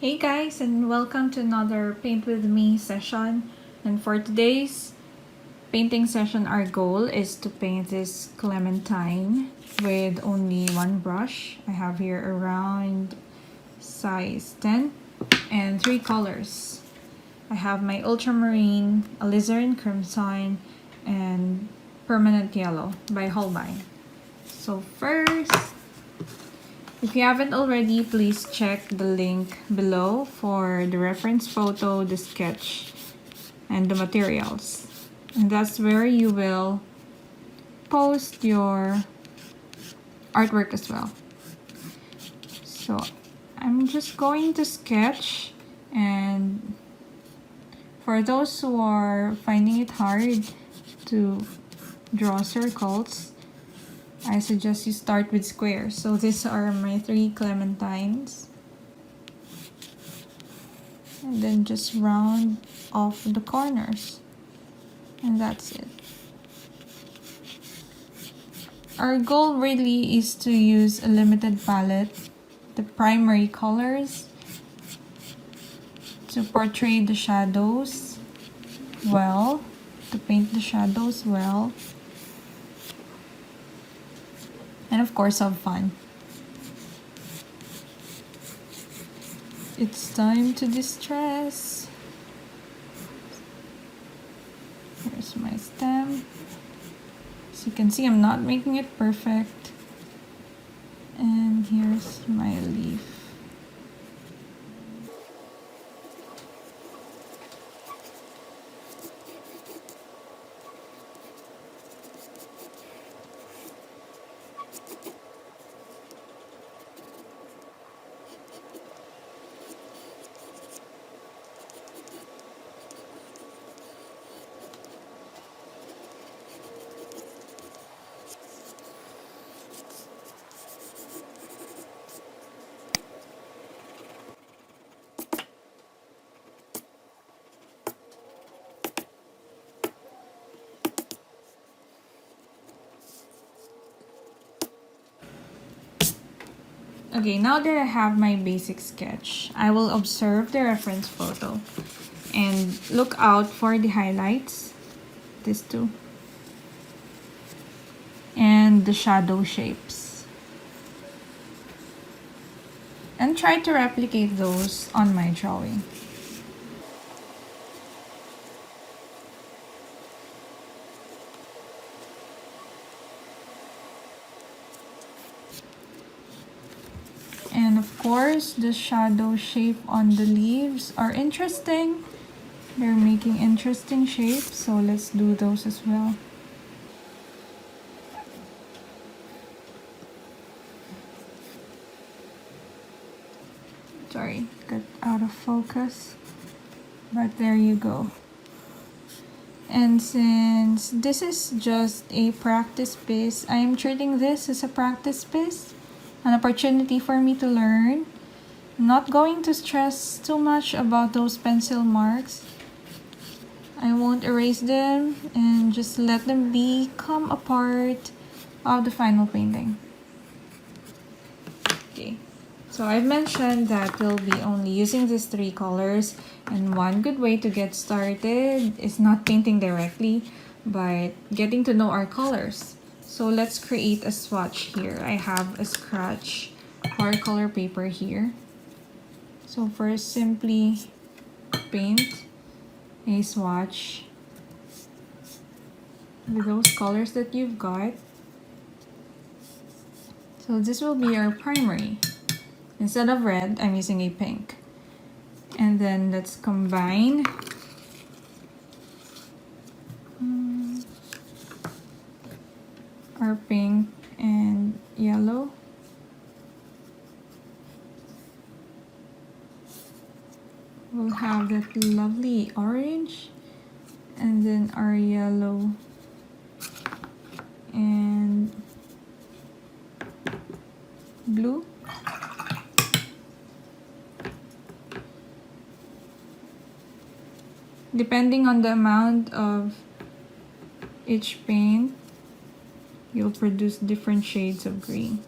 Hey guys, and welcome to another Paint With Me session. And for today's painting session, our goal is to paint this clementine with only one brush. I have here around size 10 and 3 colors. I have my ultramarine, alizarin crimson, and permanent yellow by Holbein. So first, if you haven't already, please check the link below for the reference photo, the sketch, and the materials. And that's where you will post your artwork as well. So I'm just going to sketch, and for those who are finding it hard to draw circles, I suggest you start with squares. So these are my 3 clementines. And then just round off the corners. And that's it. Our goal really is to use a limited palette, the primary colors, to portray the shadows well, to paint the shadows well. And of course, have fun. It's time to distress. Here's my stem. As you can see, I'm not making it perfect. And here's my leaf. Okay, now that I have my basic sketch, I will observe the reference photo and look out for the highlights, these two, and the shadow shapes. And try to replicate those on my drawing. And of course, the shadow shape on the leaves are interesting. They're making interesting shapes, so let's do those as well. Sorry, got out of focus. But there you go. And since this is just a practice piece, I am treating this as a practice piece, an opportunity for me to learn. I'm not going to stress too much about those pencil marks. I won't erase them and just let them become a part of the final painting. Okay, so I've mentioned that we'll be only using these 3 colors, and one good way to get started is not painting directly, but getting to know our colors. So let's create a swatch here. I have a scratch watercolor paper here. So first, simply paint a swatch with those colors that you've got. So this will be our primary. Instead of red, I'm using a pink. And then let's combine our pink and yellow. We'll have that lovely orange, and then our yellow and blue. Depending on the amount of each paint, you'll produce different shades of green.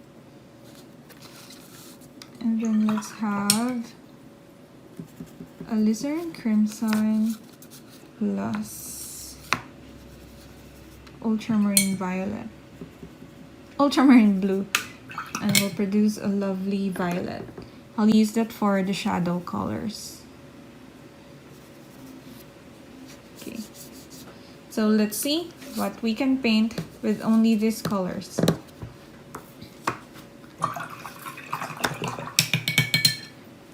And then let's have alizarin crimson plus ultramarine violet, ultramarine blue, and will produce a lovely violet. I'll use that for the shadow colors. Okay, so let's see what we can paint with only these colors.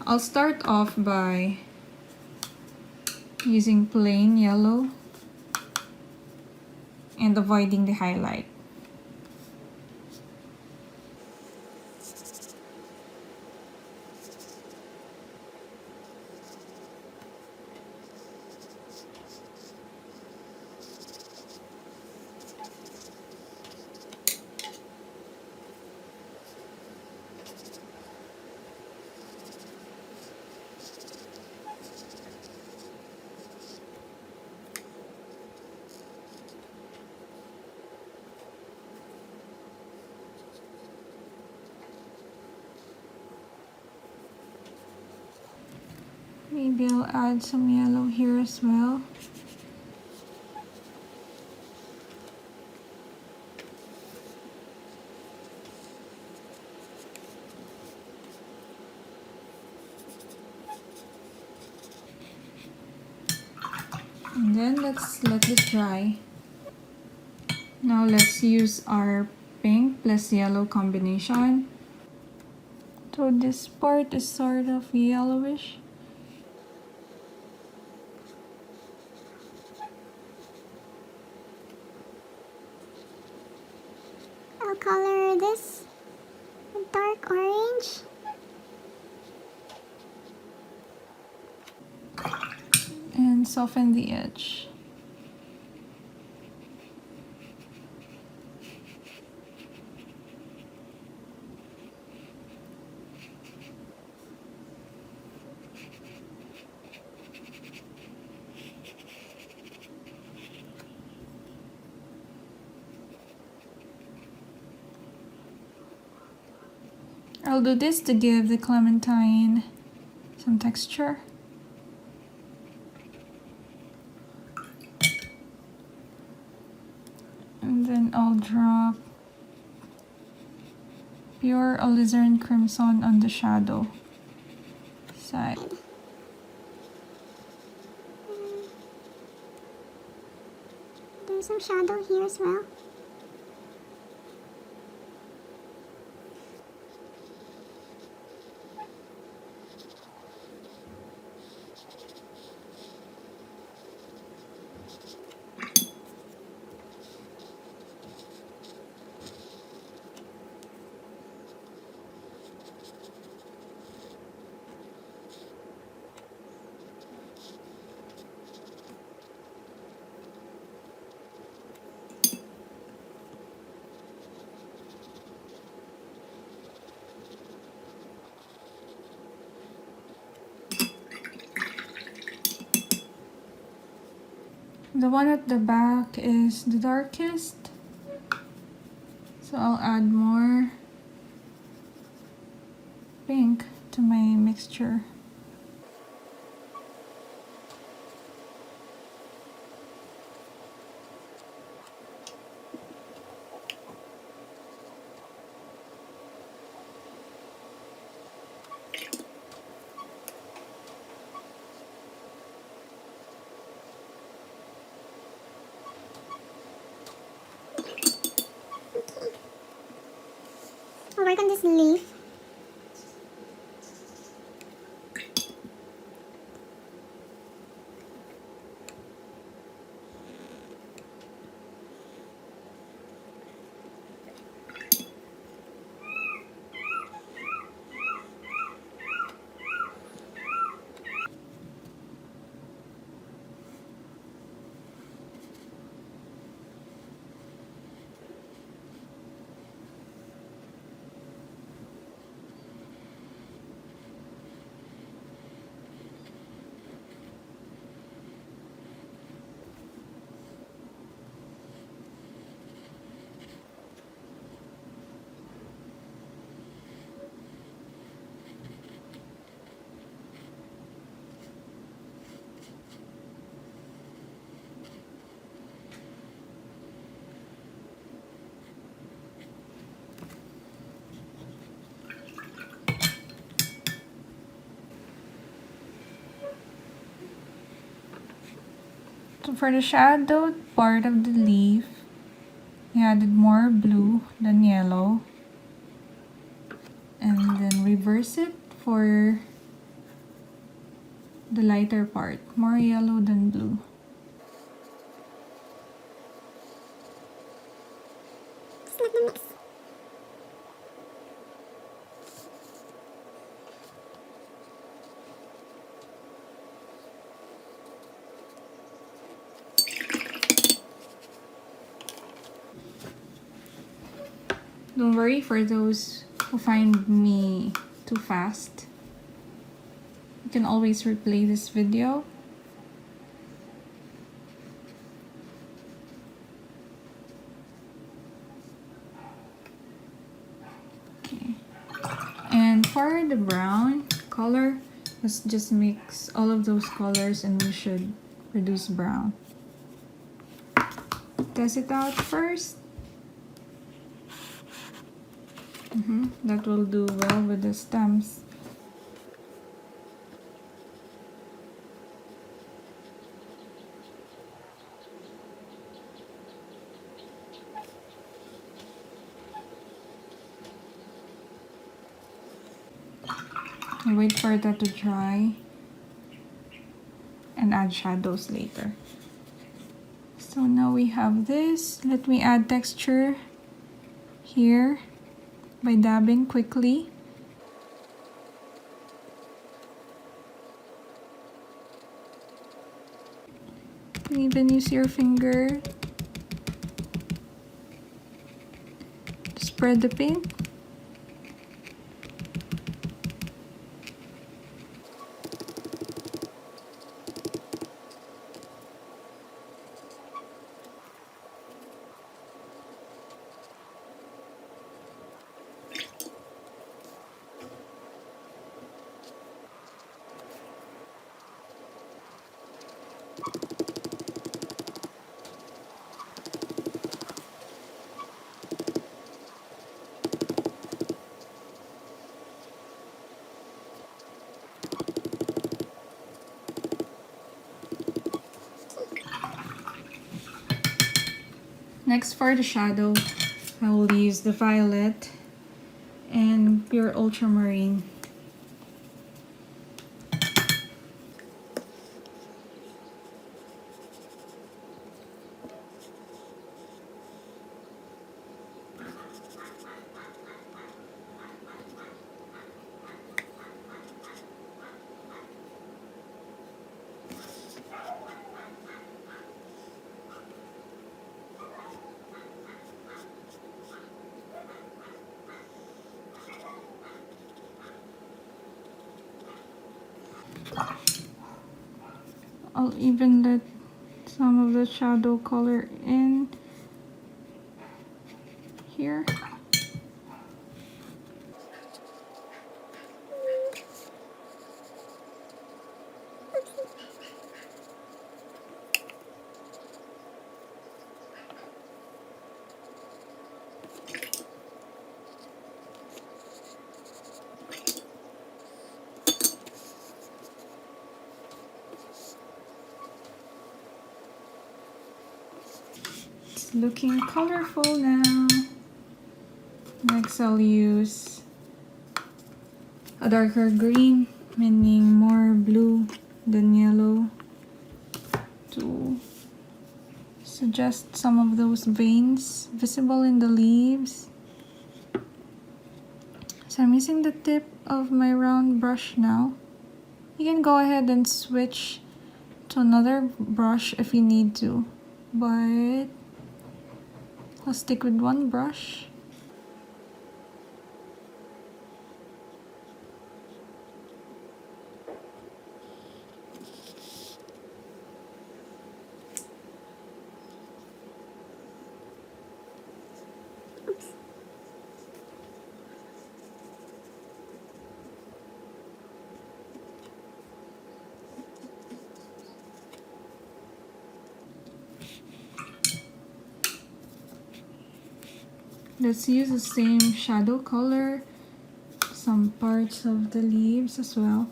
I'll start off by using plain yellow and avoiding the highlight. Maybe I'll add some yellow here as well. And then let's let this dry. Now let's use our pink plus yellow combination. So this part is sort of yellowish. I'll color this dark orange. And soften the edge. I'll do this to give the clementine some texture. And then I'll drop pure alizarin crimson on the shadow side. There's some shadow here as well. The one at the back is the darkest, so I'll add more pink to my mixture. I'll work on this leaf. For the shadowed part of the leaf, I added more blue than yellow. And then reverse it for the lighter part, more yellow than blue. Just let them mix. Don't worry for those who find me too fast. You can always replay this video. Okay. And for the brown color, let's just mix all of those colors and we should produce brown. Test it out first. That will do well with the stems. I'll wait for that to dry and add shadows later. So now we have this. Let me add texture here by dabbing quickly. You can even use your finger to spread the paint. Next, for the shadow, I will use the violet and pure ultramarine. I'll even let some of the shadow color in here. It's looking colorful now. Next, I'll use a darker green, meaning more blue than yellow, to suggest some of those veins visible in the leaves. So I'm using the tip of my round brush now. You can go ahead and switch to another brush if you need to, but I'll stick with one brush. Let's use the same shadow color, some parts of the leaves as well.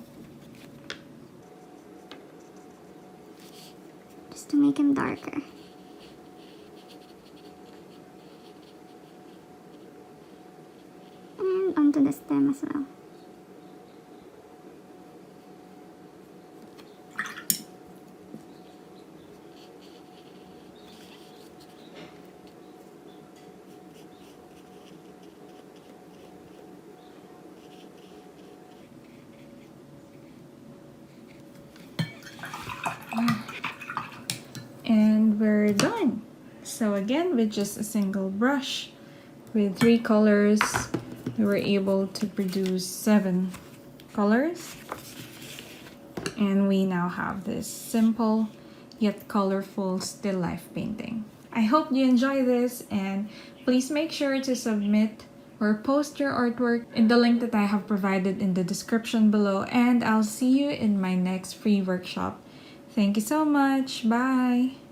Just to make him darker. And onto the stem as well. And we're done. So again, with just a single brush, with 3 colors, we were able to produce 7 colors. And we now have this simple yet colorful still life painting. I hope you enjoy this, and please make sure to submit or post your artwork in the link that I have provided in the description below, and I'll see you in my next free workshop. Thank you so much. Bye!